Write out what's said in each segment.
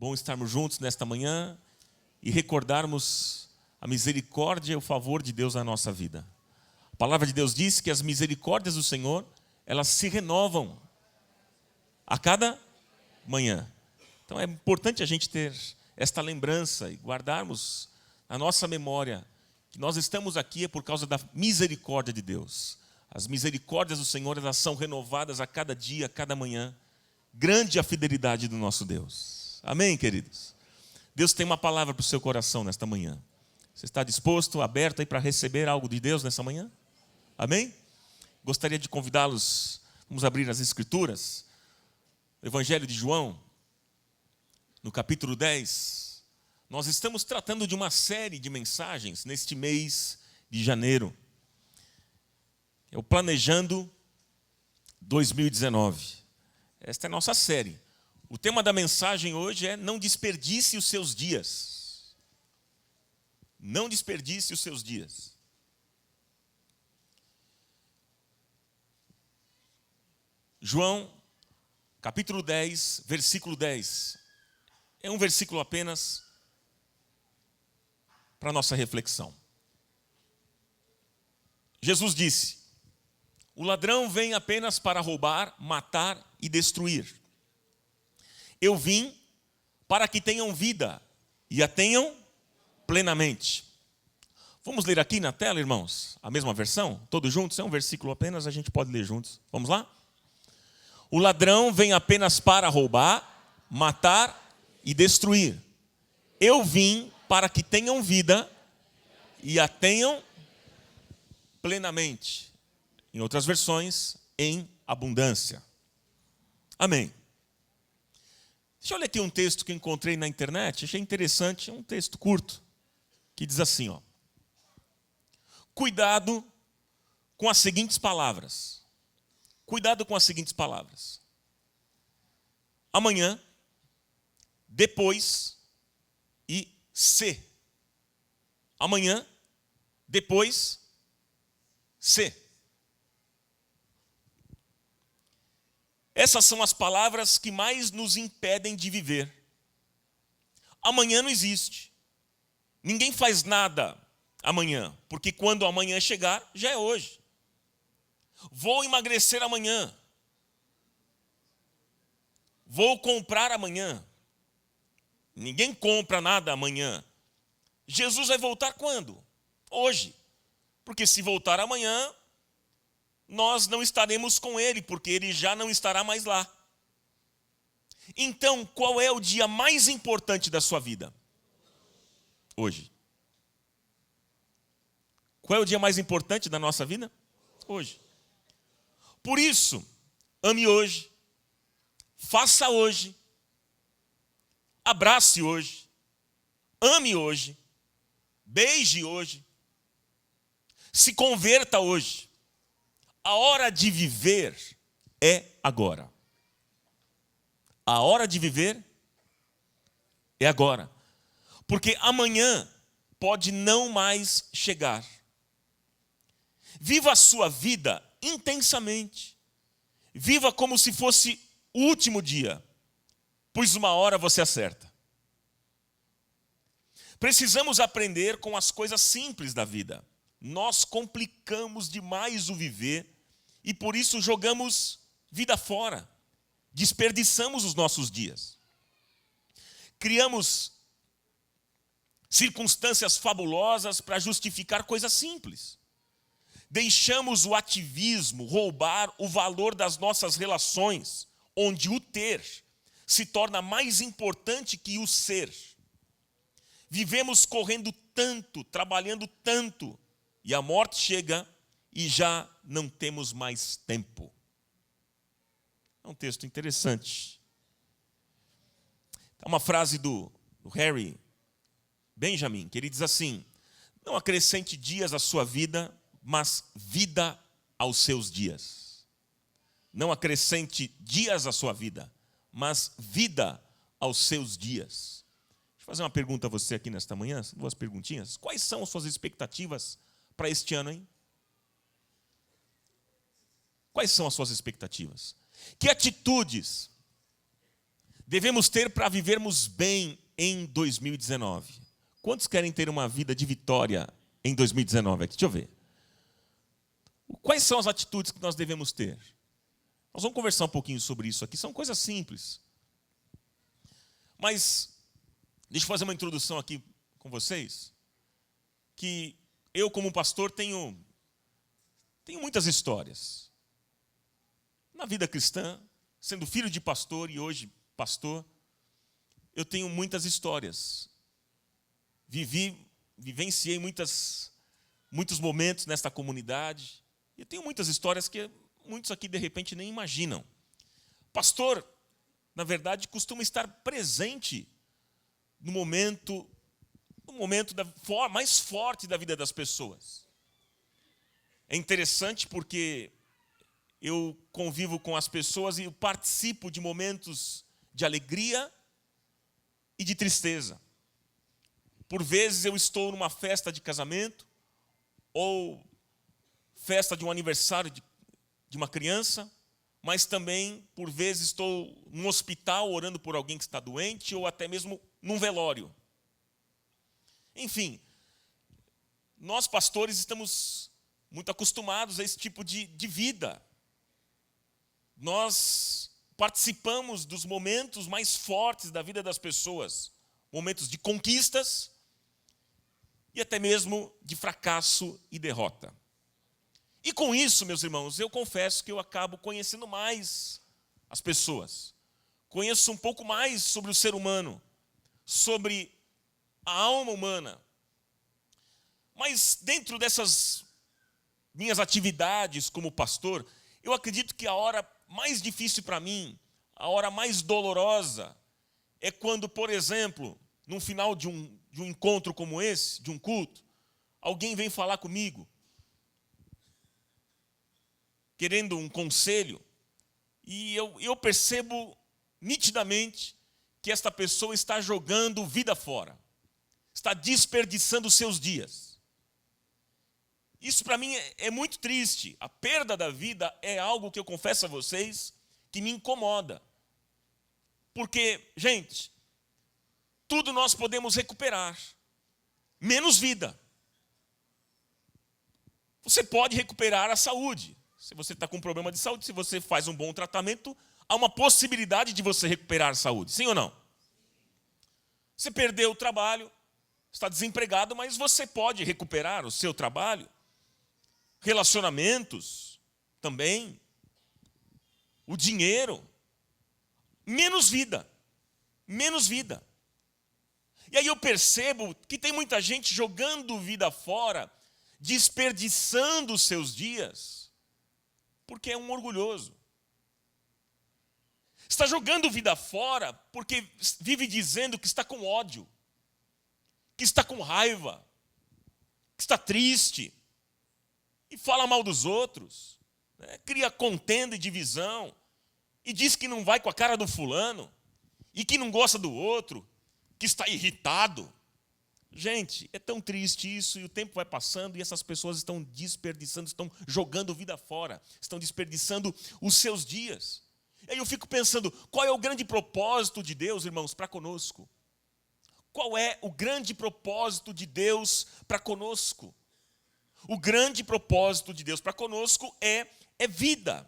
Bom estarmos juntos nesta manhã e recordarmos a misericórdia e o favor de Deus na nossa vida. A palavra de Deus diz que as misericórdias do Senhor, elas se renovam a cada manhã. Então é importante a gente ter esta lembrança e guardarmos na nossa memória que nós estamos aqui por causa da misericórdia de Deus. As misericórdias do Senhor, elas são renovadas a cada dia, a cada manhã. Grande a fidelidade do nosso Deus. Amém, queridos? Deus tem uma palavra para o seu coração nesta manhã. Você está disposto, aberto aí para receber algo de Deus nessa manhã? Amém? Gostaria de convidá-los, vamos abrir as Escrituras. O Evangelho de João, no capítulo 10. Nós estamos tratando de uma série de mensagens neste mês de janeiro. É o Planejando 2019. Esta é a nossa série. O tema da mensagem hoje é: não desperdice os seus dias. Não desperdice os seus dias. João, capítulo 10, versículo 10. É um versículo apenas para a nossa reflexão. Jesus disse: o ladrão vem apenas para roubar, matar e destruir. Eu vim para que tenham vida e a tenham plenamente. Vamos ler aqui na tela, irmãos, a mesma versão? Todos juntos? É um versículo apenas, a gente pode ler juntos. Vamos lá? O ladrão vem apenas para roubar, matar e destruir. Eu vim para que tenham vida e a tenham plenamente. Em outras versões, em abundância. Amém. Deixa eu ler aqui um texto que eu encontrei na internet, achei interessante, é um texto curto, que diz assim, ó: cuidado com as seguintes palavras. Cuidado com as seguintes palavras. Amanhã, depois e se. Amanhã, depois, se. Essas são as palavras que mais nos impedem de viver. Amanhã não existe. Ninguém faz nada amanhã, porque quando amanhã chegar, já é hoje. Vou emagrecer amanhã. Vou comprar amanhã. Ninguém compra nada amanhã. Jesus vai voltar quando? Hoje. Porque se voltar amanhã, nós não estaremos com Ele, porque Ele já não estará mais lá. Então, qual é o dia mais importante da sua vida? Hoje. Qual é o dia mais importante da nossa vida? Hoje. Por isso, ame hoje, faça hoje, abrace hoje, ame hoje, beije hoje, se converta hoje. A hora de viver é agora. A hora de viver é agora. Porque amanhã pode não mais chegar. Viva a sua vida intensamente. Viva como se fosse o último dia, pois uma hora você acerta. Precisamos aprender com as coisas simples da vida. Nós complicamos demais o viver e por isso jogamos vida fora. Desperdiçamos os nossos dias. Criamos circunstâncias fabulosas para justificar coisas simples. Deixamos o ativismo roubar o valor das nossas relações, onde o ter se torna mais importante que o ser. Vivemos correndo tanto, trabalhando tanto, e a morte chega e já não temos mais tempo. É um texto interessante. É uma frase do Harry Benjamin, que ele diz assim: não acrescente dias à sua vida, mas vida aos seus dias. Não acrescente dias à sua vida, mas vida aos seus dias. Deixa eu fazer uma pergunta a você aqui nesta manhã, duas perguntinhas. Quais são as suas expectativas para este ano, hein? Quais são as suas expectativas? Que atitudes devemos ter para vivermos bem em 2019? Quantos querem ter uma vida de vitória em 2019? Deixa eu ver. Quais são as atitudes que nós devemos ter? Nós vamos conversar um pouquinho sobre isso aqui. São coisas simples. Mas, deixa eu fazer uma introdução aqui com vocês. Que eu, como pastor, tenho muitas histórias. Na vida cristã, sendo filho de pastor e hoje pastor, eu tenho muitas histórias. Vivenciei muitos momentos nesta comunidade. E eu tenho muitas histórias que muitos aqui, de repente, nem imaginam. Pastor, na verdade, costuma estar presente no momento mais forte da vida das pessoas. É interessante porque eu convivo com as pessoas e eu participo de momentos de alegria e de tristeza. Por vezes eu estou numa festa de casamento ou festa de um aniversário de uma criança, mas também, por vezes, estou num hospital orando por alguém que está doente ou até mesmo num velório. Enfim, nós pastores estamos muito acostumados a esse tipo de vida. Nós participamos dos momentos mais fortes da vida das pessoas, momentos de conquistas e até mesmo de fracasso e derrota. E com isso, meus irmãos, eu confesso que eu acabo conhecendo mais as pessoas. Conheço um pouco mais sobre o ser humano, sobre a alma humana. Mas dentro dessas minhas atividades como pastor, eu acredito que a hora mais difícil para mim, a hora mais dolorosa, é quando, por exemplo, no final de um encontro como esse, de um culto, alguém vem falar comigo, querendo um conselho, e eu percebo nitidamente que esta pessoa está jogando vida fora, está desperdiçando os seus dias. Isso para mim é muito triste. A perda da vida é algo que eu confesso a vocês que me incomoda. Porque, gente, tudo nós podemos recuperar, menos vida. Você pode recuperar a saúde. Se você está com um problema de saúde, se você faz um bom tratamento, há uma possibilidade de você recuperar a saúde. Sim ou não? Você perdeu o trabalho, está desempregado, mas você pode recuperar o seu trabalho. Relacionamentos também. O dinheiro. Menos vida. Menos vida. E aí eu percebo que tem muita gente jogando vida fora, desperdiçando os seus dias, porque é um orgulhoso. Está jogando vida fora porque vive dizendo que está com ódio, que está com raiva, que está triste, e fala mal dos outros, né? Cria contenda e divisão, e diz que não vai com a cara do fulano, e que não gosta do outro, que está irritado. Gente, é tão triste isso, e o tempo vai passando, e essas pessoas estão desperdiçando, estão jogando vida fora, estão desperdiçando os seus dias. E aí eu fico pensando, qual é o grande propósito de Deus, irmãos, para conosco? Qual é o grande propósito de Deus para conosco? O grande propósito de Deus para conosco é vida.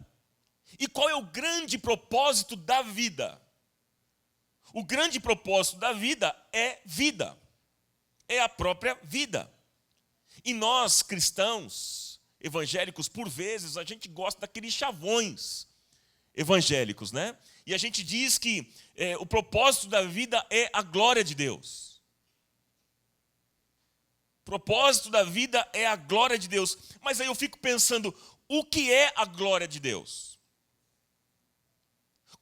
E qual é o grande propósito da vida? O grande propósito da vida é vida. É a própria vida. E nós, cristãos, evangélicos, por vezes, a gente gosta daqueles chavões evangélicos, né? E a gente diz que o propósito da vida é a glória de Deus. O propósito da vida é a glória de Deus. Mas aí eu fico pensando, o que é a glória de Deus?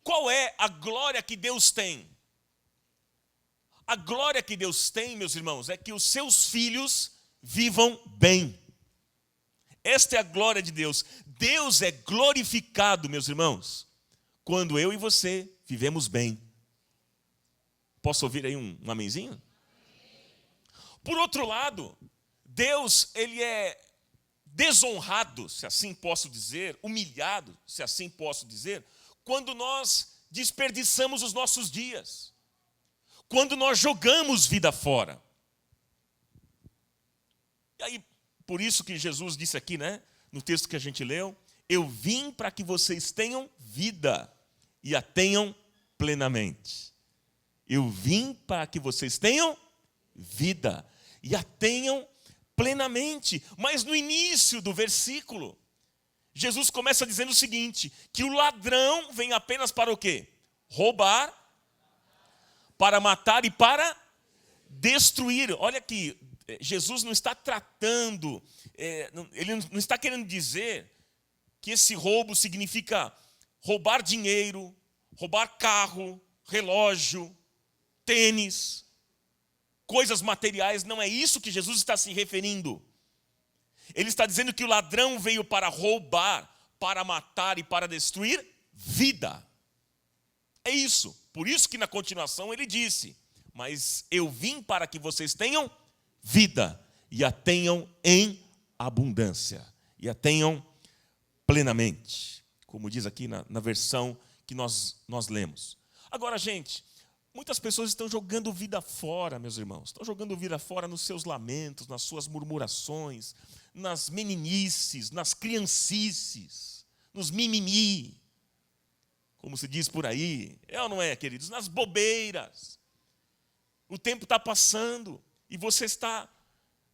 Qual é a glória que Deus tem? A glória que Deus tem, meus irmãos, é que os seus filhos vivam bem. Esta é a glória de Deus. Deus é glorificado, meus irmãos, quando eu e você vivemos bem. Posso ouvir aí um amenzinho? Por outro lado, Deus, ele é desonrado, se assim posso dizer, humilhado, se assim posso dizer, quando nós desperdiçamos os nossos dias. Quando nós jogamos vida fora. E aí, por isso que Jesus disse aqui, né, no texto que a gente leu, eu vim para que vocês tenham vida e a tenham plenamente. Eu vim para que vocês tenham vida e a tenham plenamente. Mas no início do versículo, Jesus começa dizendo o seguinte, que o ladrão vem apenas para o quê? Roubar, para matar e para destruir. Olha aqui, Jesus não está tratando, ele não está querendo dizer que esse roubo significa roubar dinheiro, roubar carro, relógio, tênis, coisas materiais. Não é isso que Jesus está se referindo. Ele está dizendo que o ladrão veio para roubar, para matar e para destruir vida. É isso. Por isso que na continuação ele disse, mas eu vim para que vocês tenham vida e a tenham em abundância. E a tenham plenamente. Como diz aqui na versão que nós lemos. Agora, gente, muitas pessoas estão jogando vida fora, meus irmãos. Estão jogando vida fora nos seus lamentos, nas suas murmurações, nas meninices, nas criancices, nos mimimi. Como se diz por aí. É ou não é, queridos? Nas bobeiras. O tempo está passando e você está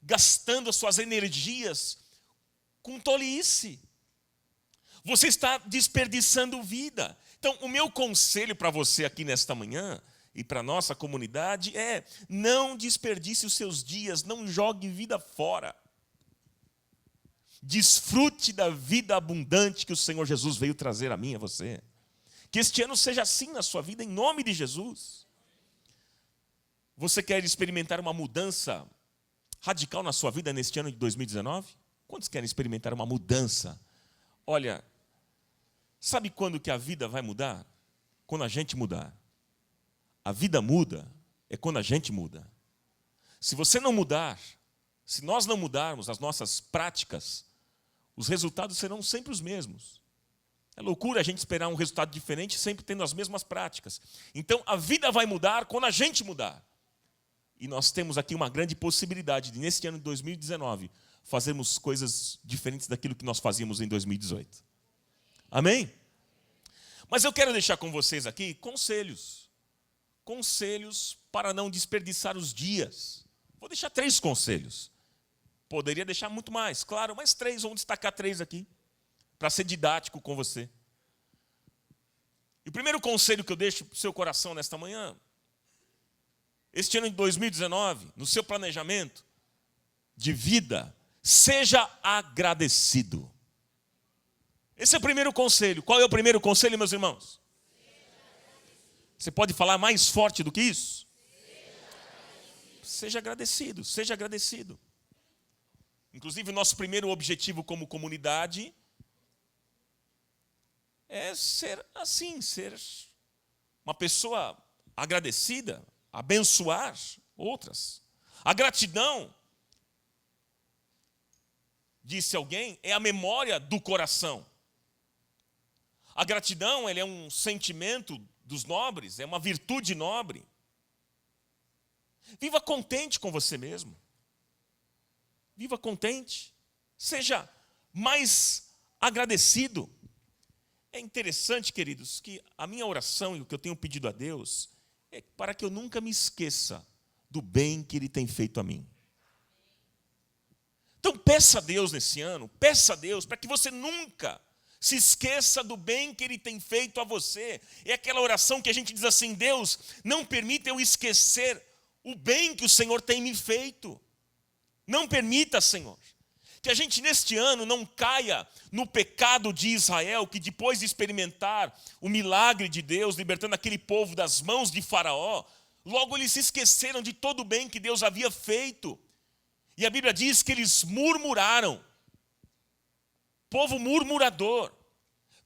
gastando as suas energias com tolice. Você está desperdiçando vida. Então, o meu conselho para você aqui nesta manhã e para a nossa comunidade é: não desperdice os seus dias, não jogue vida fora. Desfrute da vida abundante que o Senhor Jesus veio trazer a mim e a você. Que este ano seja assim na sua vida, em nome de Jesus. Você quer experimentar uma mudança radical na sua vida neste ano de 2019? Quantos querem experimentar uma mudança? Olha, sabe quando que a vida vai mudar? Quando a gente mudar. A vida muda é quando a gente muda. Se você não mudar, se nós não mudarmos as nossas práticas, os resultados serão sempre os mesmos. É loucura a gente esperar um resultado diferente sempre tendo as mesmas práticas. Então, a vida vai mudar quando a gente mudar. E nós temos aqui uma grande possibilidade de, neste ano de 2019, fazermos coisas diferentes daquilo que nós fazíamos em 2018. Amém? Mas eu quero deixar com vocês aqui conselhos. Conselhos para não desperdiçar os dias. Vou deixar 3 conselhos. Poderia deixar muito mais, claro, mas 3, vamos destacar 3 aqui, para ser didático com você. E o primeiro conselho que eu deixo para o seu coração nesta manhã, este ano de 2019, no seu planejamento de vida, seja agradecido. Esse é o primeiro conselho. Qual é o primeiro conselho, meus irmãos? Você pode falar mais forte do que isso? Seja agradecido, seja agradecido. Inclusive, o nosso primeiro objetivo como comunidade é ser assim, ser uma pessoa agradecida, abençoar outras. A gratidão, disse alguém, é a memória do coração. A gratidão, ela é um sentimento dos nobres, é uma virtude nobre. Viva contente com você mesmo. Viva contente. Seja mais agradecido. É interessante, queridos, que a minha oração e o que eu tenho pedido a Deus é para que eu nunca me esqueça do bem que Ele tem feito a mim. Então peça a Deus nesse ano, peça a Deus para que você nunca se esqueça do bem que Ele tem feito a você. É aquela oração que a gente diz assim: Deus, não permita eu esquecer o bem que o Senhor tem me feito. Não permita, Senhor, que a gente neste ano não caia no pecado de Israel, que depois de experimentar o milagre de Deus, libertando aquele povo das mãos de Faraó, logo eles se esqueceram de todo o bem que Deus havia feito. E a Bíblia diz que eles murmuraram. Povo murmurador.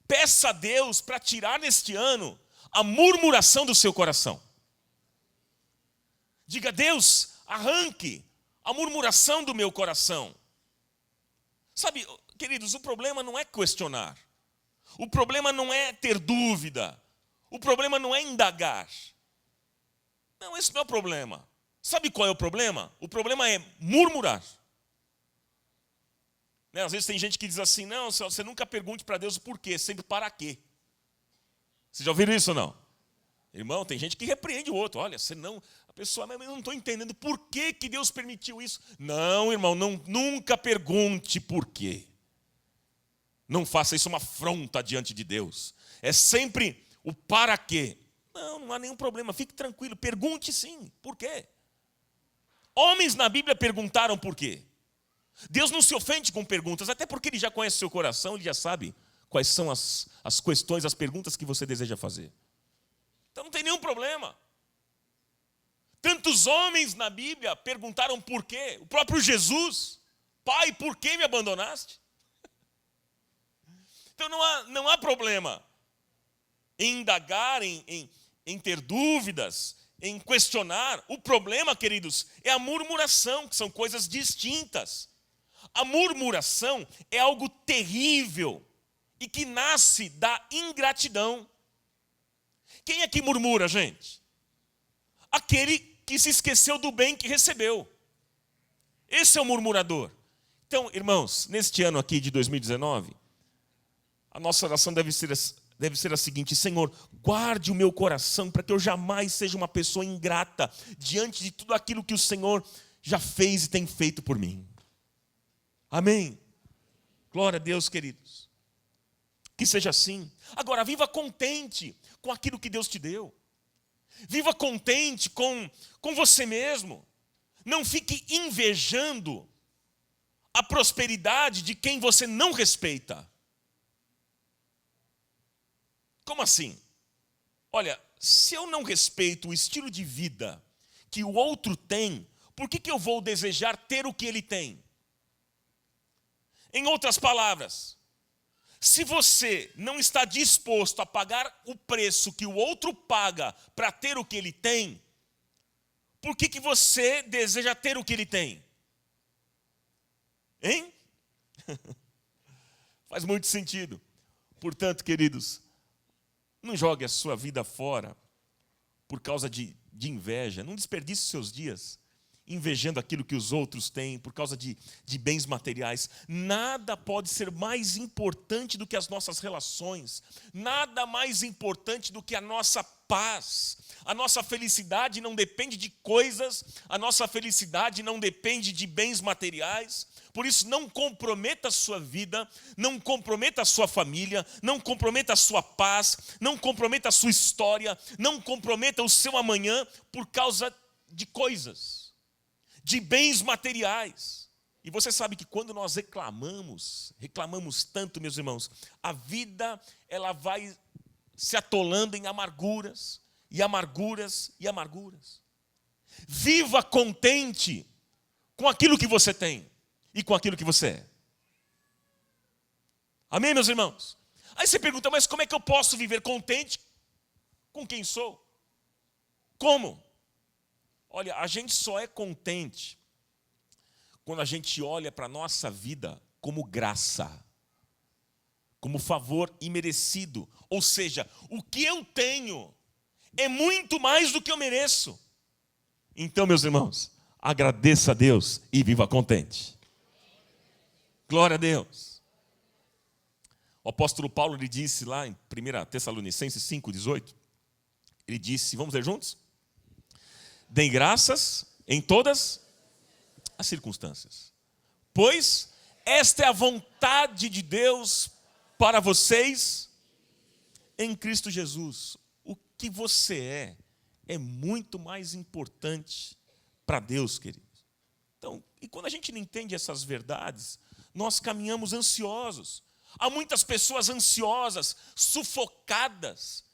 Peça a Deus para tirar neste ano a murmuração do seu coração. Diga: Deus, arranque a murmuração do meu coração. Sabe, queridos, o problema não é questionar. O problema não é ter dúvida. O problema não é indagar. Não, esse não é o problema. Sabe qual é o problema? O problema é murmurar. Né? Às vezes tem gente que diz assim, não, você nunca pergunte para Deus o porquê, sempre para quê. Vocês já ouviram isso ou não? Irmão, tem gente que repreende o outro. Olha, você não, a pessoa, mas eu não estou entendendo por que Deus permitiu isso. Não, irmão, nunca pergunte por quê. Não faça isso uma afronta diante de Deus. É sempre o para quê. Não há nenhum problema, fique tranquilo, pergunte sim, por quê? Homens na Bíblia perguntaram por quê. Deus não se ofende com perguntas, até porque Ele já conhece o seu coração, Ele já sabe quais são as questões, as perguntas que você deseja fazer. Então não tem nenhum problema. Tantos homens na Bíblia perguntaram por quê. O próprio Jesus, Pai, por que me abandonaste? Então não há problema em indagar, em ter dúvidas, em questionar. O problema, queridos, é a murmuração, que são coisas distintas. A murmuração é algo terrível e que nasce da ingratidão. Quem é que murmura, gente? Aquele que se esqueceu do bem que recebeu. Esse é o murmurador. Então, irmãos, neste ano aqui de 2019, a nossa oração deve ser a seguinte: Senhor, guarde o meu coração para que eu jamais seja uma pessoa ingrata diante de tudo aquilo que o Senhor já fez e tem feito por mim. Amém? Glória a Deus, queridos. Que seja assim. Agora, viva contente com aquilo que Deus te deu. Viva contente com você mesmo. Não fique invejando a prosperidade de quem você não respeita. Como assim? Olha, se eu não respeito o estilo de vida que o outro tem, por que eu vou desejar ter o que ele tem? Em outras palavras, se você não está disposto a pagar o preço que o outro paga para ter o que ele tem, por que você deseja ter o que ele tem? Hein? Faz muito sentido. Portanto, queridos, não jogue a sua vida fora por causa de inveja. Não desperdice seus dias invejando aquilo que os outros têm por causa de bens materiais. Nada pode ser mais importante do que as nossas relações. Nada mais importante do que a nossa paz. A nossa felicidade não depende de coisas. A nossa felicidade não depende de bens materiais. Por isso, não comprometa a sua vida, não comprometa a sua família, não comprometa a sua paz, não comprometa a sua história, não comprometa o seu amanhã por causa de coisas, de bens materiais. E você sabe que quando nós reclamamos tanto, meus irmãos, a vida ela vai se atolando em amarguras, e amarguras, e amarguras. Viva contente com aquilo que você tem e com aquilo que você é. Amém, meus irmãos? Aí você pergunta, mas como é que eu posso viver contente com quem sou? Como? Olha, a gente só é contente quando a gente olha para a nossa vida como graça, como favor imerecido. Ou seja, o que eu tenho é muito mais do que eu mereço. Então, meus irmãos, agradeça a Deus e viva contente. Glória a Deus. O apóstolo Paulo, ele disse lá em 1 Tessalonicenses 5,18, ele disse, vamos ler juntos? Deem graças em todas as circunstâncias, pois esta é a vontade de Deus para vocês em Cristo Jesus. O que você é muito mais importante para Deus, querido. Então, e quando a gente não entende essas verdades, nós caminhamos ansiosos. Há muitas pessoas ansiosas, sufocadas,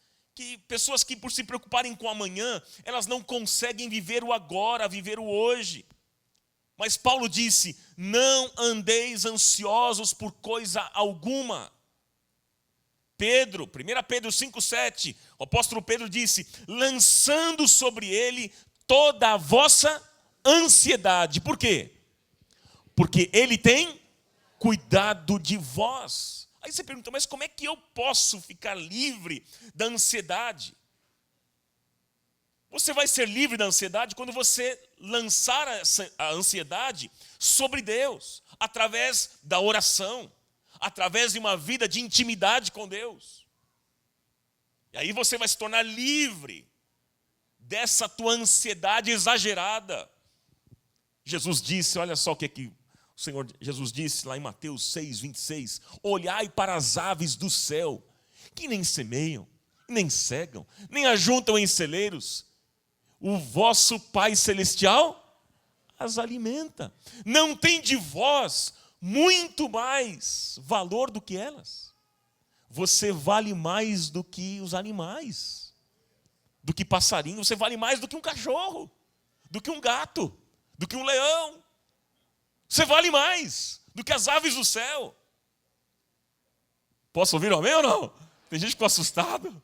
pessoas que por se preocuparem com o amanhã, elas não conseguem viver o agora, viver o hoje. Mas Paulo disse, não andeis ansiosos por coisa alguma. 1 Pedro 5,7, o apóstolo Pedro disse, lançando sobre ele toda a vossa ansiedade. Por quê? Porque ele tem cuidado de vós. Aí você pergunta, mas como é que eu posso ficar livre da ansiedade? Você vai ser livre da ansiedade quando você lançar a ansiedade sobre Deus, através da oração, através de uma vida de intimidade com Deus. E aí você vai se tornar livre dessa tua ansiedade exagerada. Jesus disse, olha só o que o Senhor Jesus disse lá em Mateus 6:26, olhai para as aves do céu, que nem semeiam, nem cegam, nem ajuntam em celeiros, o vosso Pai Celestial as alimenta. Não tem de vós muito mais valor do que elas? Você vale mais do que os animais, do que passarinho, você vale mais do que um cachorro, do que um gato, do que um leão. Você vale mais do que as aves do céu. Posso ouvir um amém ou não? Tem gente que ficou assustado.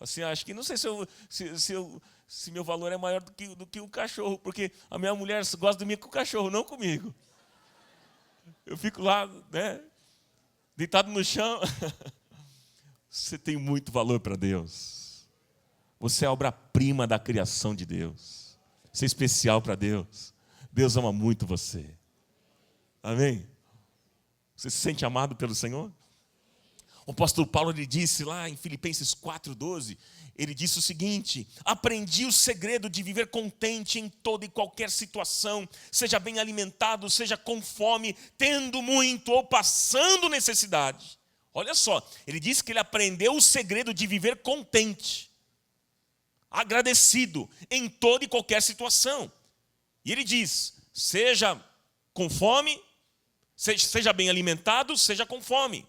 Assim, acho que não sei se meu valor é maior do que o cachorro, porque a minha mulher gosta de dormir com o cachorro, não comigo. Eu fico lá, né, deitado no chão. Você tem muito valor para Deus. Você é a obra-prima da criação de Deus. Você é especial para Deus. Deus ama muito você. Amém? Você se sente amado pelo Senhor? O apóstolo Paulo, ele disse lá em Filipenses 4:12, ele disse o seguinte: aprendi o segredo de viver contente em toda e qualquer situação, seja bem alimentado, seja com fome, tendo muito ou passando necessidade. Olha só, ele disse que ele aprendeu o segredo de viver contente, agradecido em toda e qualquer situação. E ele diz, seja com fome, seja bem alimentado, seja com fome,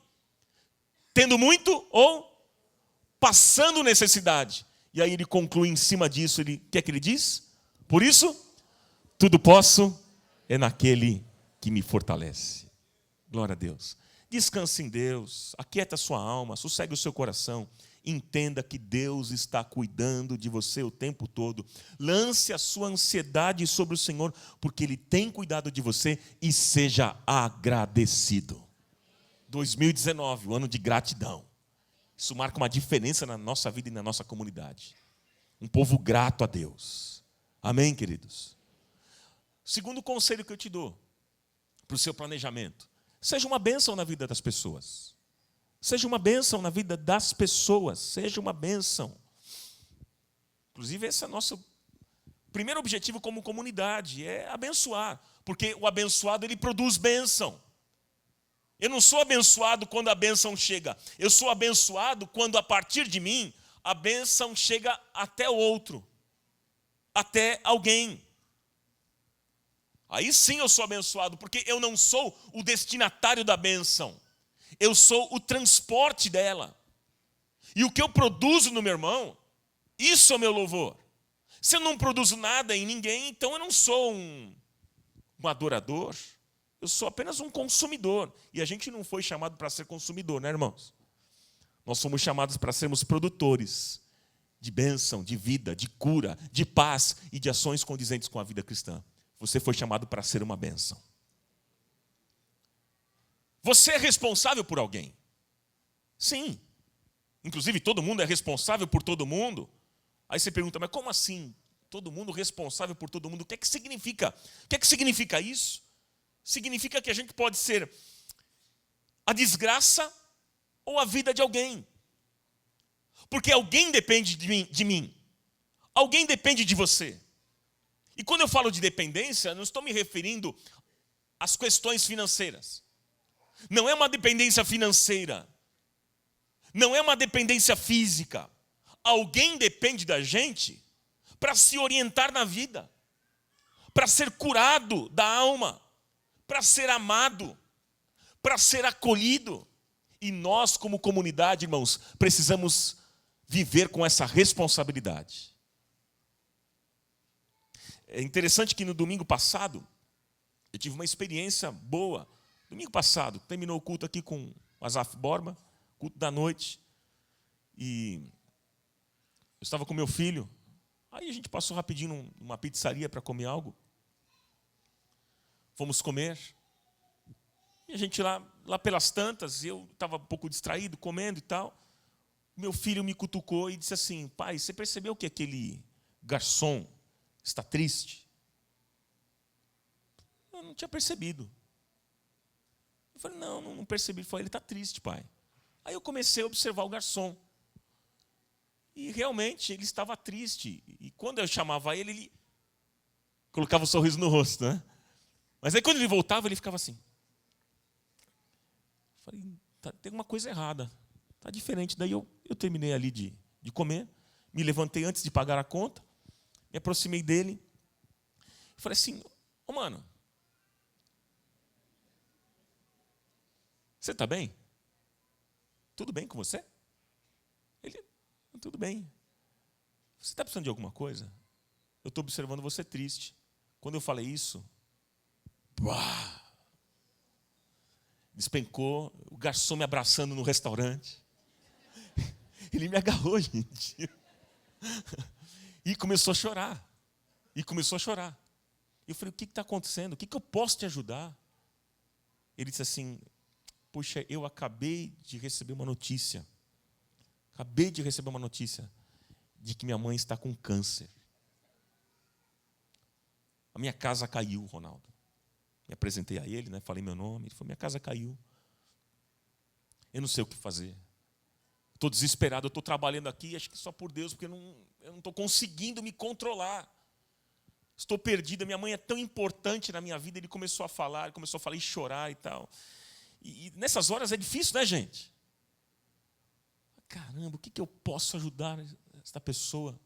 tendo muito ou passando necessidade. E aí ele conclui em cima disso, o que é que ele diz? Por isso, tudo posso é naquele que me fortalece. Glória a Deus. Descanse em Deus, aquieta a sua alma, sossegue o seu coração. Entenda que Deus está cuidando de você o tempo todo. Lance a sua ansiedade sobre o Senhor, porque Ele tem cuidado de você, e seja agradecido. 2019, o ano de gratidão. Isso marca uma diferença na nossa vida e na nossa comunidade. Um povo grato a Deus. Amém, queridos? Segundo conselho que eu te dou para o seu planejamento: seja uma bênção na vida das pessoas. Seja uma bênção na vida das pessoas. Seja uma bênção. Inclusive, esse é o nosso primeiro objetivo como comunidade, é abençoar. Porque o abençoado, ele produz bênção. Eu não sou abençoado quando a bênção chega. Eu sou abençoado quando, a partir de mim, a bênção chega até o outro. Até alguém. Aí sim eu sou abençoado, porque eu não sou o destinatário da bênção. Eu sou o transporte dela. E o que eu produzo no meu irmão, isso é o meu louvor. Se eu não produzo nada em ninguém, então eu não sou um adorador. Eu sou apenas um consumidor. E a gente não foi chamado para ser consumidor, né, irmãos? Nós somos chamados para sermos produtores de bênção, de vida, de cura, de paz e de ações condizentes com a vida cristã. Você foi chamado para ser uma bênção. Você é responsável por alguém? Sim. Inclusive, todo mundo é responsável por todo mundo. Aí você pergunta, mas como assim? Todo mundo responsável por todo mundo? O que é que significa? O que é que significa isso? Significa que a gente pode ser a desgraça ou a vida de alguém. Porque alguém depende de mim. Alguém depende de você. E quando eu falo de dependência, não estou me referindo às questões financeiras. Não é uma dependência financeira. Não é uma dependência física. Alguém depende da gente para se orientar na vida, para ser curado da alma, para ser amado, para ser acolhido. E nós, como comunidade, irmãos, precisamos viver com essa responsabilidade. É interessante que no domingo passado, eu tive uma experiência boa. Domingo passado, terminou o culto aqui com o Asaf Borba, culto da noite. E eu estava com meu filho. Aí a gente passou rapidinho numa pizzaria para comer algo. Fomos comer. E a gente lá pelas tantas, eu estava um pouco distraído, comendo e tal. Meu filho me cutucou e disse assim: pai, você percebeu que aquele garçom está triste? Eu não tinha percebido. Eu falei: não percebi. Ele falou: ele está triste, pai. Aí eu comecei a observar o garçom. E realmente ele estava triste. E quando eu chamava ele colocava um sorriso no rosto, né? Mas aí quando ele voltava, ele ficava assim. Eu falei: tem uma coisa errada. Está diferente. Daí eu terminei ali de comer, me levantei antes de pagar a conta, me aproximei dele e falei assim: ô mano, você está bem? Tudo bem com você? Ele: tudo bem. Você está precisando de alguma coisa? Eu estou observando você triste. Quando eu falei isso, despencou, o garçom me abraçando no restaurante. Ele me agarrou, gente. E começou a chorar. Eu falei: o que está acontecendo? O que eu posso te ajudar? Ele disse assim: puxa, eu acabei de receber uma notícia. De que minha mãe está com câncer. A minha casa caiu, Ronaldo. Me apresentei a ele, né? Falei meu nome. Ele falou: minha casa caiu. Eu não sei o que fazer. Estou desesperado, eu estou trabalhando aqui, acho que só por Deus, porque eu não estou conseguindo me controlar. Estou perdido, minha mãe é tão importante na minha vida. Ele começou a falar e chorar e tal. E nessas horas é difícil, né, gente? Caramba, o que eu posso ajudar esta pessoa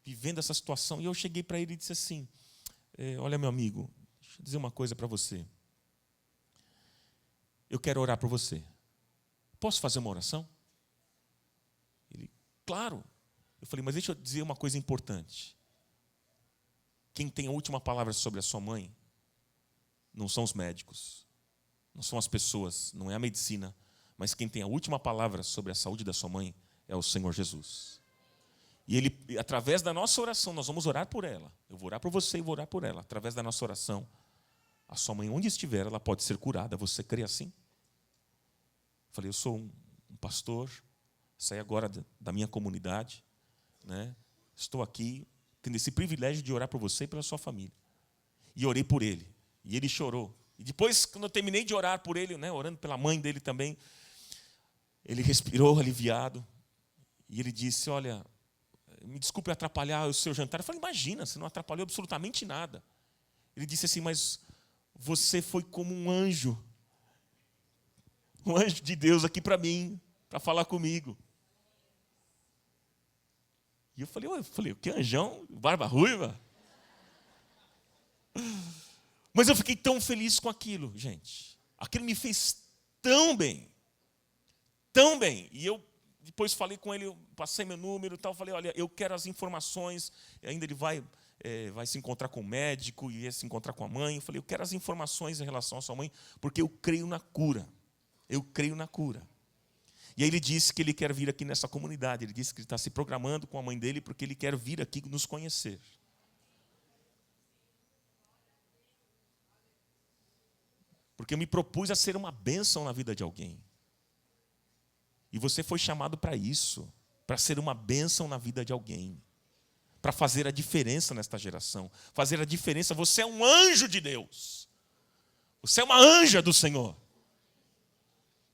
vivendo essa situação? E eu cheguei para ele e disse assim: olha, meu amigo, deixa eu dizer uma coisa para você. Eu quero orar por você. Posso fazer uma oração? Ele: claro. Eu falei: mas deixa eu dizer uma coisa importante. Quem tem a última palavra sobre a sua mãe não são os médicos, não são as pessoas, não é a medicina, mas quem tem a última palavra sobre a saúde da sua mãe é o Senhor Jesus. E ele, através da nossa oração, nós vamos orar por ela. Eu vou orar por você e vou orar por ela. Através da nossa oração, a sua mãe, onde estiver, ela pode ser curada. Você crê assim? Eu falei: eu sou um pastor, saí agora da minha comunidade, né? Estou aqui tendo esse privilégio de orar por você e pela sua família. E orei por ele. E ele chorou. E depois, quando eu terminei de orar por ele, né, orando pela mãe dele também, ele respirou aliviado. E ele disse: olha, me desculpe atrapalhar o seu jantar. Eu falei: imagina, você não atrapalhou absolutamente nada. Ele disse assim: mas você foi como um anjo de Deus aqui para mim, para falar comigo. E eu falei: o que, anjão? Barba ruiva? Mas eu fiquei tão feliz com aquilo, gente. Aquilo me fez tão bem. Tão bem. E eu depois falei com ele, eu passei meu número e tal. Falei: olha, eu quero as informações. E ainda ele vai se encontrar com o médico e ia se encontrar com a mãe. Eu falei: eu quero as informações em relação à sua mãe, porque eu creio na cura. Eu creio na cura. E aí ele disse que ele quer vir aqui nessa comunidade. Ele disse que ele está se programando com a mãe dele porque ele quer vir aqui nos conhecer. Porque eu me propus a ser uma bênção na vida de alguém. E você foi chamado para isso, para ser uma bênção na vida de alguém. Para fazer a diferença nesta geração. Fazer a diferença. Você é um anjo de Deus. Você é uma anja do Senhor.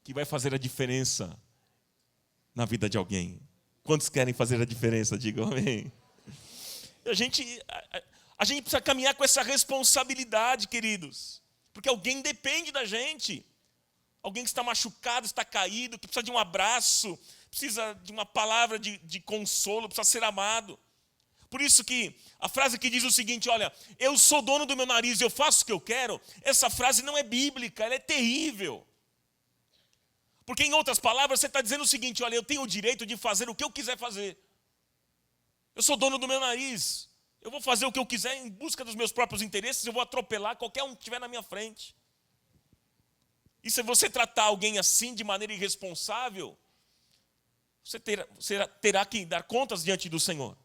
Que vai fazer a diferença na vida de alguém. Quantos querem fazer a diferença? Digam amém. A gente precisa caminhar com essa responsabilidade, queridos. Porque alguém depende da gente. Alguém que está machucado, está caído, que precisa de um abraço, precisa de uma palavra de consolo, precisa ser amado. Por isso que a frase que diz o seguinte: olha, eu sou dono do meu nariz e eu faço o que eu quero, essa frase não é bíblica, ela é terrível. Porque, em outras palavras, você está dizendo o seguinte: olha, eu tenho o direito de fazer o que eu quiser fazer. Eu sou dono do meu nariz. Eu vou fazer o que eu quiser em busca dos meus próprios interesses, eu vou atropelar qualquer um que estiver na minha frente. E se você tratar alguém assim, de maneira irresponsável, você terá que dar contas diante do Senhor.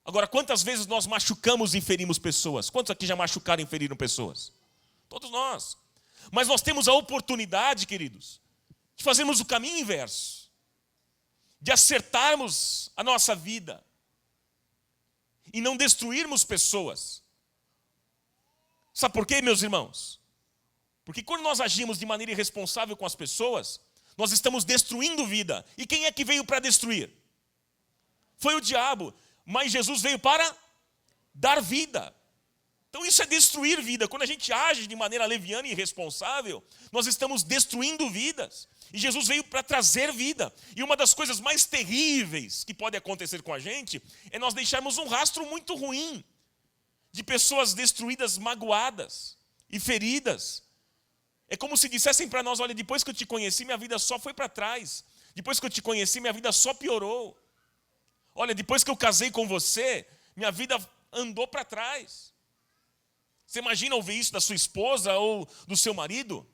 Agora, quantas vezes nós machucamos e ferimos pessoas? Quantos aqui já machucaram e feriram pessoas? Todos nós. Mas nós temos a oportunidade, queridos, de fazermos o caminho inverso, de acertarmos a nossa vida e não destruirmos pessoas. Sabe por quê, meus irmãos? Porque quando nós agimos de maneira irresponsável com as pessoas, nós estamos destruindo vida. E quem é que veio para destruir? Foi o diabo. Mas Jesus veio para dar vida. Então isso é destruir vida. Quando a gente age de maneira leviana e irresponsável, nós estamos destruindo vidas. E Jesus veio para trazer vida. E uma das coisas mais terríveis que pode acontecer com a gente é nós deixarmos um rastro muito ruim de pessoas destruídas, magoadas e feridas. É como se dissessem para nós: olha, depois que eu te conheci, minha vida só foi para trás. Depois que eu te conheci, minha vida só piorou. Olha, depois que eu casei com você, minha vida andou para trás. Você imagina ouvir isso da sua esposa ou do seu marido?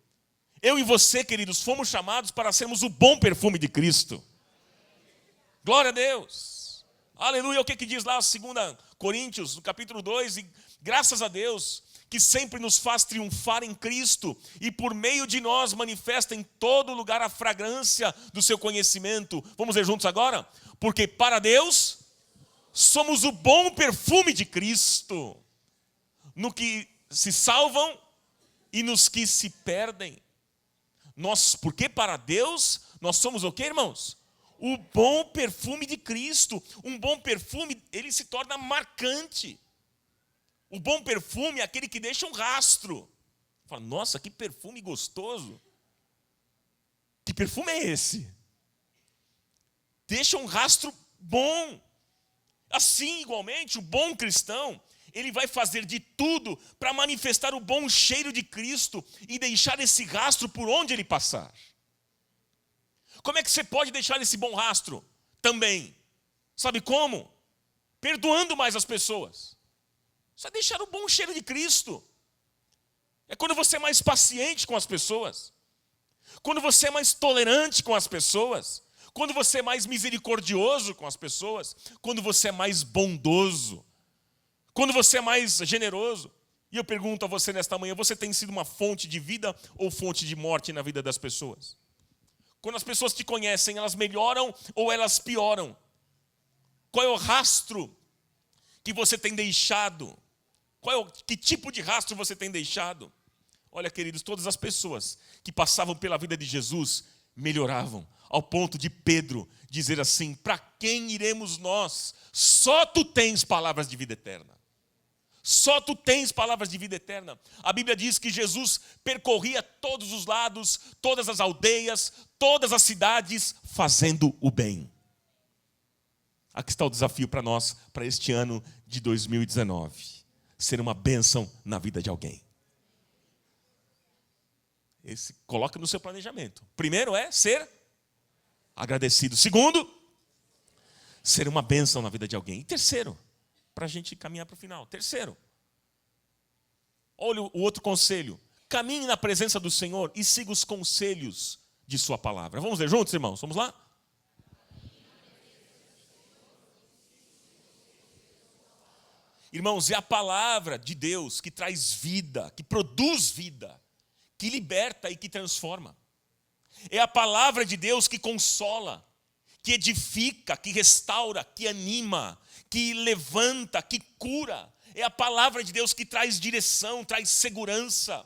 Eu e você, queridos, fomos chamados para sermos o bom perfume de Cristo. Glória a Deus. Aleluia. O que diz lá 2 Coríntios, no capítulo 2? E graças a Deus, que sempre nos faz triunfar em Cristo e por meio de nós manifesta em todo lugar a fragrância do seu conhecimento. Vamos ler juntos agora? Porque para Deus somos o bom perfume de Cristo, no que se salvam e nos que se perdem. Porque para Deus nós somos o quê, irmãos? O bom perfume de Cristo. Um bom perfume, ele se torna marcante. O bom perfume é aquele que deixa um rastro. Fala, nossa, que perfume gostoso. Que perfume é esse? Deixa um rastro bom. Assim, igualmente, o bom cristão, ele vai fazer de tudo para manifestar o bom cheiro de Cristo e deixar esse rastro por onde ele passar. Como é que você pode deixar esse bom rastro? Também. Sabe como? Perdoando mais as pessoas. Só deixar o bom cheiro de Cristo. É quando você é mais paciente com as pessoas. Quando você é mais tolerante com as pessoas. Quando você é mais misericordioso com as pessoas. Quando você é mais bondoso. Quando você é mais generoso. E eu pergunto a você nesta manhã, você tem sido uma fonte de vida ou fonte de morte na vida das pessoas? Quando as pessoas te conhecem, elas melhoram ou elas pioram? Qual é o rastro que você tem deixado? Que tipo de rastro você tem deixado? Olha, queridos, todas as pessoas que passavam pela vida de Jesus melhoravam, ao ponto de Pedro dizer assim: para quem iremos nós? Só tu tens palavras de vida eterna. Só tu tens palavras de vida eterna. A Bíblia diz que Jesus percorria todos os lados, todas as aldeias, todas as cidades, fazendo o bem. Aqui está o desafio para nós, para este ano de 2019. Ser uma bênção na vida de alguém. Coloca no seu planejamento. Primeiro é ser agradecido. Segundo, ser uma bênção na vida de alguém. E terceiro, para a gente caminhar para o final. Terceiro, olha o outro conselho. Caminhe na presença do Senhor e siga os conselhos de sua palavra. Vamos ler juntos, irmãos? Vamos lá? Irmãos, é a palavra de Deus que traz vida, que produz vida, que liberta e que transforma. É a palavra de Deus que consola, que edifica, que restaura, que anima, que levanta, que cura. É a palavra de Deus que traz direção, traz segurança.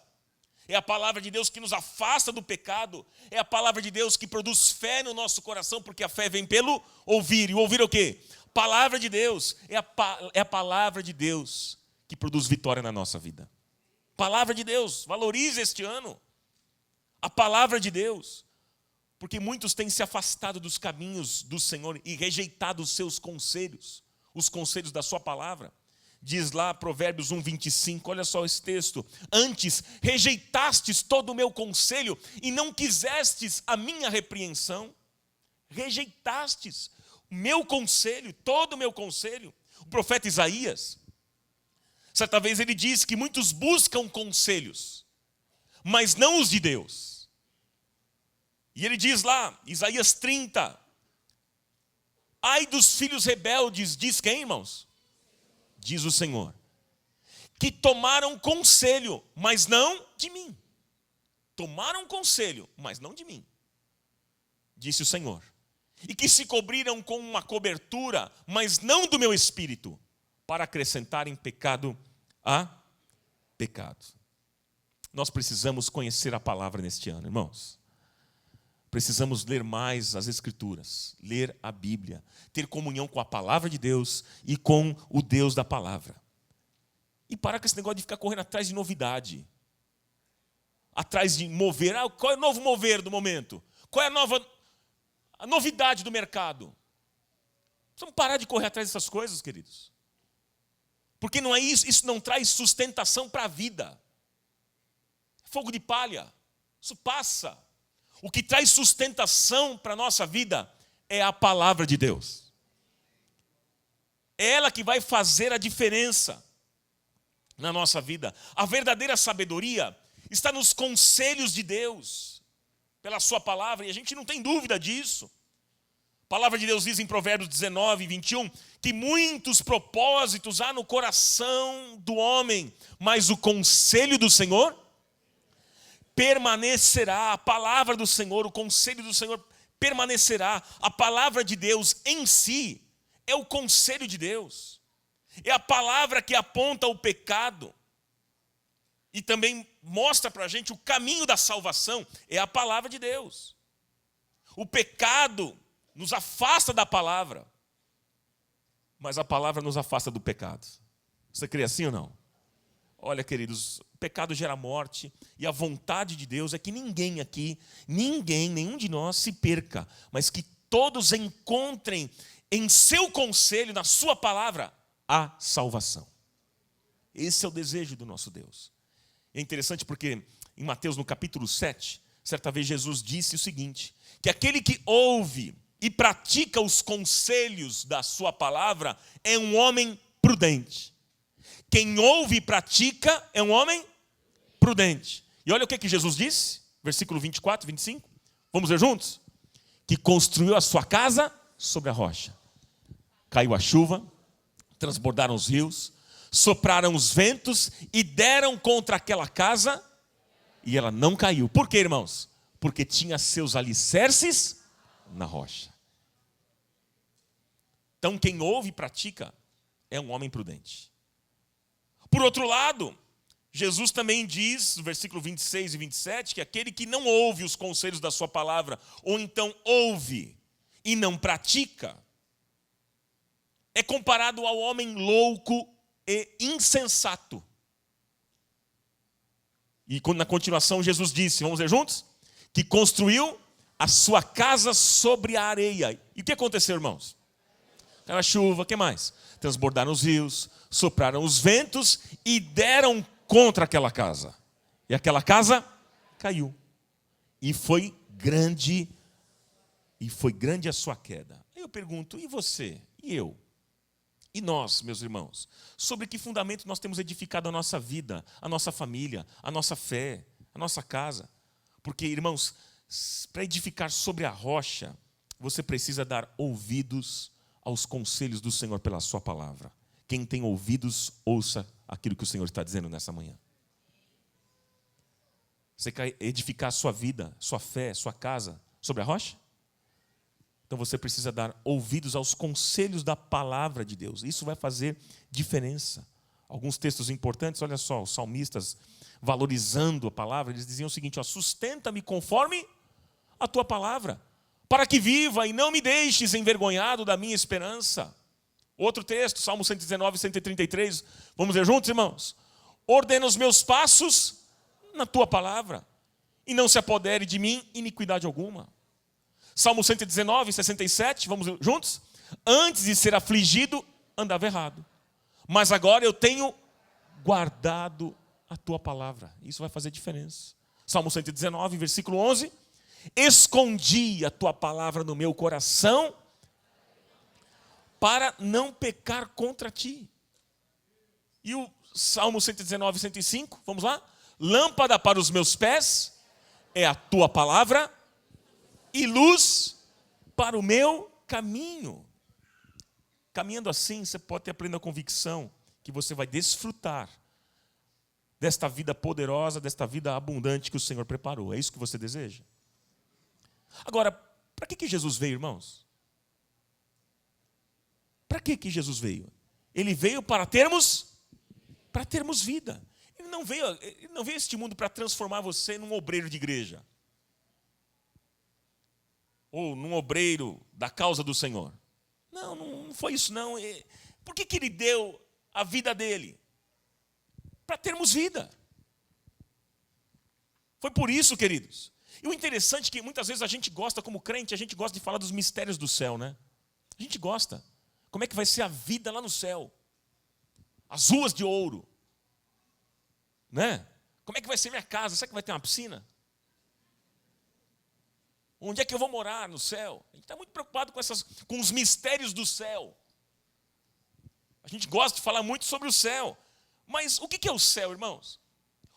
É a palavra de Deus que nos afasta do pecado. É a palavra de Deus que produz fé no nosso coração, porque a fé vem pelo ouvir. E o ouvir é o quê? Palavra de Deus. É a palavra de Deus que produz vitória na nossa vida. Palavra de Deus. Valorize este ano a palavra de Deus. Porque muitos têm se afastado dos caminhos do Senhor e rejeitado os seus conselhos, os conselhos da sua palavra. Diz lá Provérbios 1:25, olha só esse texto: antes rejeitastes todo o meu conselho e não quisestes a minha repreensão. Rejeitastes o meu conselho, todo o meu conselho. O profeta Isaías, certa vez ele diz que muitos buscam conselhos, mas não os de Deus. E ele diz lá, Isaías 30, ai dos filhos rebeldes, diz quem, irmãos? Diz o Senhor, que tomaram conselho, mas não de mim. tomaram conselho, mas não de mim, disse o Senhor. E que se cobriram com uma cobertura, mas não do meu espírito, para acrescentarem pecado a pecado. Nós precisamos conhecer a palavra neste ano, irmãos. Precisamos ler mais as Escrituras, ler a Bíblia, ter comunhão com a palavra de Deus e com o Deus da palavra. E parar com esse negócio de ficar correndo atrás de novidade. Atrás de mover. Qual é o novo mover do momento? Qual é a novidade do mercado? Precisamos parar de correr atrás dessas coisas, queridos. Porque não é isso não traz sustentação para a vida. Fogo de palha, isso passa. O que traz sustentação para a nossa vida é a palavra de Deus. É ela que vai fazer a diferença na nossa vida. A verdadeira sabedoria está nos conselhos de Deus, pela sua palavra, e a gente não tem dúvida disso. A palavra de Deus diz em Provérbios 19, 21, que muitos propósitos há no coração do homem, mas o conselho do Senhor permanecerá. A palavra do Senhor, o conselho do Senhor permanecerá. A palavra de Deus em si é o conselho de Deus. É a palavra que aponta o pecado e também mostra para a gente o caminho da salvação. É a palavra de Deus. O pecado nos afasta da palavra, mas a palavra nos afasta do pecado. Você crê assim ou não? Olha, queridos, o pecado gera morte e a vontade de Deus é que ninguém aqui, nenhum de nós se perca, mas que todos encontrem em seu conselho, na sua palavra, a salvação. Esse é o desejo do nosso Deus. É interessante porque em Mateus no capítulo 7, certa vez Jesus disse o seguinte, que aquele que ouve e pratica os conselhos da sua palavra é um homem prudente. Quem ouve e pratica é um homem prudente. E olha o que Jesus disse, versículo 24, 25. Vamos ler juntos? Que construiu a sua casa sobre a rocha. Caiu a chuva, transbordaram os rios, sopraram os ventos e deram contra aquela casa e ela não caiu. Por quê, irmãos? Porque tinha seus alicerces na rocha. Então quem ouve e pratica é um homem prudente. Por outro lado, Jesus também diz, no versículo 26 e 27, que aquele que não ouve os conselhos da sua palavra, ou então ouve e não pratica, é comparado ao homem louco e insensato. E na continuação Jesus disse, vamos ler juntos? Que construiu a sua casa sobre a areia. E o que aconteceu, irmãos? Caiu a chuva, o que mais? Transbordaram os rios, sopraram os ventos e deram contra aquela casa. E aquela casa caiu. E foi grande a sua queda. Aí eu pergunto, e você? E eu? E nós, meus irmãos? Sobre que fundamento nós temos edificado a nossa vida, a nossa família, a nossa fé, a nossa casa? Porque, irmãos, para edificar sobre a rocha, você precisa dar ouvidos aos conselhos do Senhor pela sua palavra. Quem tem ouvidos, ouça aquilo que o Senhor está dizendo nessa manhã. Você quer edificar a sua vida, sua fé, sua casa sobre a rocha? Então você precisa dar ouvidos aos conselhos da palavra de Deus. Isso vai fazer diferença. Alguns textos importantes, olha só, os salmistas valorizando a palavra, eles diziam o seguinte, ó, sustenta-me conforme a tua palavra, para que viva e não me deixes envergonhado da minha esperança. Outro texto, Salmo 119, 133, vamos ler juntos, irmãos? Ordena os meus passos na tua palavra, e não se apodere de mim iniquidade alguma. Salmo 119, 67, vamos ler juntos? Antes de ser afligido, andava errado, mas agora eu tenho guardado a tua palavra. Isso vai fazer diferença. Salmo 119, versículo 11. Escondi a tua palavra no meu coração para não pecar contra ti. E o Salmo 119, 105, vamos lá? Lâmpada para os meus pés é a tua palavra e luz para o meu caminho. Caminhando assim, você pode ter a plena convicção que você vai desfrutar desta vida poderosa, desta vida abundante que o Senhor preparou. É isso que você deseja? Agora, para que Jesus veio, irmãos? Para que Jesus veio? Ele veio para termos vida. Ele não veio a este mundo para transformar você num obreiro de igreja. Ou num obreiro da causa do Senhor. Não foi isso não. Por que ele deu a vida dele? Para termos vida. Foi por isso, queridos. E o interessante é que muitas vezes a gente gosta, como crente, a gente gosta de falar dos mistérios do céu, né? A gente gosta. Como é que vai ser a vida lá no céu? As ruas de ouro. Né? Como é que vai ser minha casa? Será que vai ter uma piscina? Onde é que eu vou morar no céu? A gente está muito preocupado com os mistérios do céu. A gente gosta de falar muito sobre o céu. Mas o que é o céu, irmãos?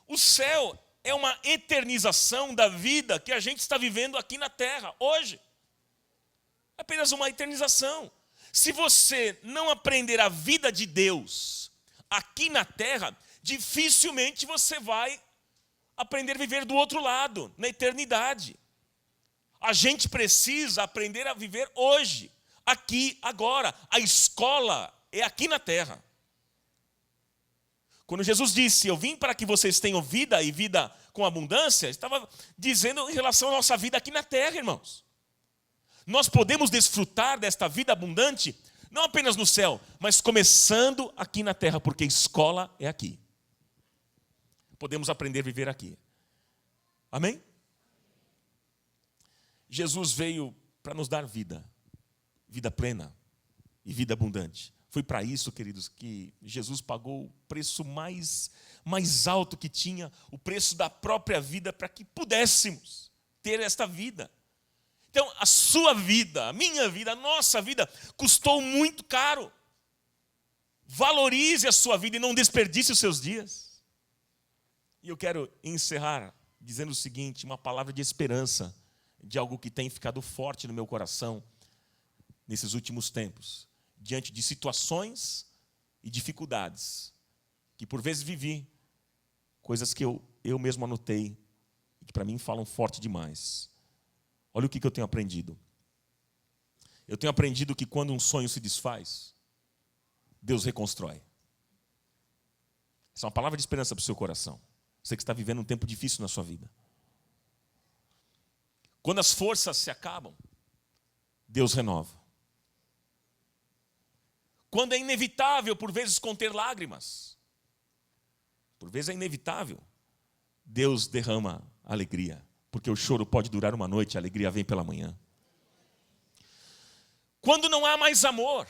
O céu é uma eternização da vida que a gente está vivendo aqui na terra, hoje. É apenas uma eternização. Se você não aprender a vida de Deus aqui na terra, dificilmente você vai aprender a viver do outro lado, na eternidade. A gente precisa aprender a viver hoje, aqui, agora. A escola é aqui na terra. Quando Jesus disse, eu vim para que vocês tenham vida e vida com abundância, estava dizendo em relação à nossa vida aqui na terra, irmãos. Nós podemos desfrutar desta vida abundante, não apenas no céu, mas começando aqui na terra, porque a escola é aqui. Podemos aprender a viver aqui. Amém? Jesus veio para nos dar vida, vida plena e vida abundante. Foi para isso, queridos, que Jesus pagou o preço mais alto que tinha, o preço da própria vida, para que pudéssemos ter esta vida. Então, a sua vida, a minha vida, a nossa vida, custou muito caro. Valorize a sua vida e não desperdice os seus dias. E eu quero encerrar dizendo o seguinte, uma palavra de esperança, de algo que tem ficado forte no meu coração nesses últimos tempos, diante de situações e dificuldades, que por vezes vivi, coisas que eu mesmo anotei, e que para mim falam forte demais. Olha o que eu tenho aprendido. Eu tenho aprendido que quando um sonho se desfaz, Deus reconstrói. Essa é uma palavra de esperança para o seu coração. Você que está vivendo um tempo difícil na sua vida. Quando as forças se acabam, Deus renova. Quando é inevitável, por vezes, conter lágrimas, por vezes é inevitável, Deus derrama alegria, porque o choro pode durar uma noite, a alegria vem pela manhã. Quando não há mais amor,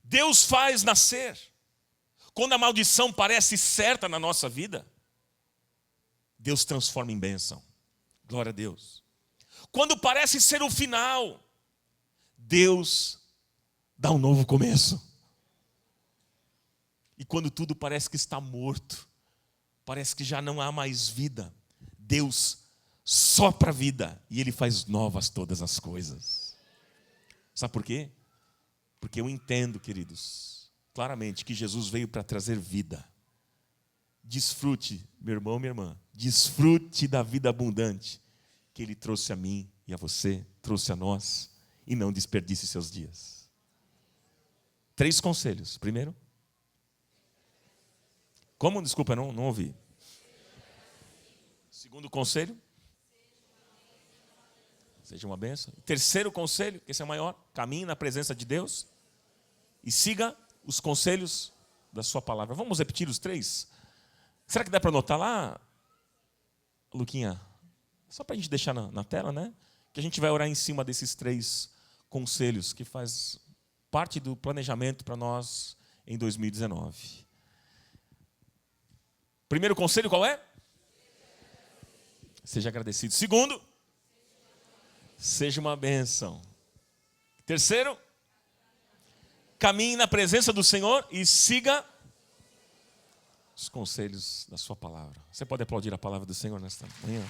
Deus faz nascer. Quando a maldição parece certa na nossa vida, Deus transforma em bênção. Glória a Deus. Quando parece ser o final, Deus dá um novo começo. E quando tudo parece que está morto, parece que já não há mais vida, Deus sopra a vida e Ele faz novas todas as coisas. Sabe por quê? Porque eu entendo, queridos, claramente que Jesus veio para trazer vida. Desfrute, meu irmão, minha irmã, desfrute da vida abundante que Ele trouxe a mim e a você, trouxe a nós, e não desperdice seus dias. 3 conselhos. Primeiro, como? Desculpa, não ouvi. Segundo conselho, seja uma bênção. Terceiro conselho, esse é o maior, caminhe na presença de Deus e siga os conselhos da sua palavra. Vamos repetir os 3? Será que dá para anotar lá, Luquinha? Só para a gente deixar na tela, né? Que a gente vai orar em cima desses 3 conselhos que faz parte do planejamento para nós em 2019. Primeiro conselho qual é? Seja agradecido. Segundo, seja uma bênção. Terceiro, caminhe na presença do Senhor e siga os conselhos da sua palavra. Você pode aplaudir a palavra do Senhor nesta manhã?